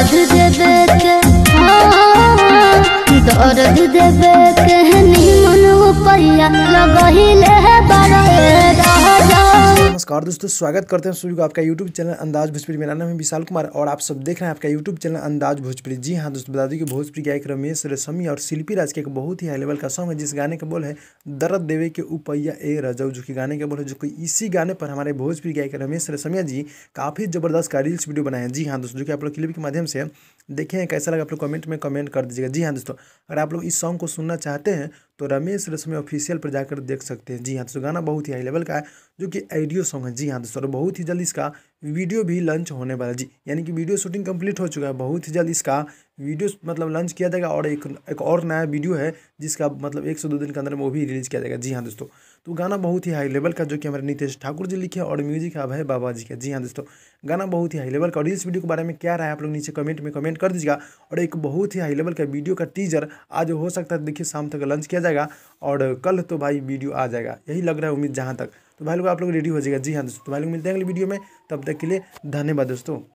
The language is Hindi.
देवे के दर्द देवे के निमन उपैया लगहिले बड़ा राजा। नमस्कार दोस्तों, स्वागत करते हैं सभी को आपका यूट्यूब चैनल अंदाज भोजपुरी। मेरा नाम है विशाल कुमार और आप सब देख रहे हैं आपका यूट्यूब चैनल अंदाज भोजपुरी। जी हाँ दोस्तों, बता दूं कि भोजपुरी गायक रमेश रेशमिया और शिल्पी राज के एक बहुत ही हाई लेवल का सॉन्ग है जिस गाने का बोल है दर्द देवे के उपैया ए रजऊ, जो कि गाने का बोल है जो कि इसी गाने पर हमारे भोजपुरी गायक रमेश रेशमिया जी काफ़ी ज़बरदस्त का रील्स वीडियो बनाए हैं। जी हाँ दोस्तों, जो कि आप लोग क्लिप के माध्यम से देखें, कैसा लगा आप लोग कमेंट में कमेंट कर दीजिएगा। जी हाँ दोस्तों, अगर आप लोग इस सॉन्ग को सुनना चाहते हैं तो रमेश रेशमिया ऑफिशियल पर जाकर देख सकते हैं। जी हाँ दोस्तों, गाना बहुत ही हाई लेवल का है जो कि ऑडियो सॉन्ग है। जी हाँ दोस्तों, बहुत ही जल्द इसका वीडियो भी लॉन्च होने वाला है। जी यानी कि वीडियो शूटिंग कंप्लीट हो चुका है, बहुत ही जल्द इसका वीडियो लॉन्च किया जाएगा और एक और नया वीडियो है जिसका 1 से 2 दिन के अंदर में वो भी रिलीज किया जाएगा। जी हाँ दोस्तों, तो गाना बहुत ही हाई लेवल का जो कि हमारे नितेश ठाकुर जी लिखे और म्यूजिक है भाई बाबा जी का। जी हाँ दोस्तों, गाना बहुत ही हाई लेवल का और इस वीडियो के बारे में क्या रहा है आप लोग नीचे कमेंट में कमेंट कर दीजिएगा। और एक बहुत ही हाई लेवल का वीडियो का टीजर आज हो सकता है देखिए शाम तक लॉन्च किया जाएगा और कल तो भाई वीडियो आ जाएगा, यही लग रहा है उम्मीद जहाँ तक। तो भाई लोग आप लोग रेडी हो जाएगा। जी हाँ दोस्तों, तो भाई लोग मिलते हैं अगली वीडियो में, तब तक के लिए धन्यवाद दोस्तों।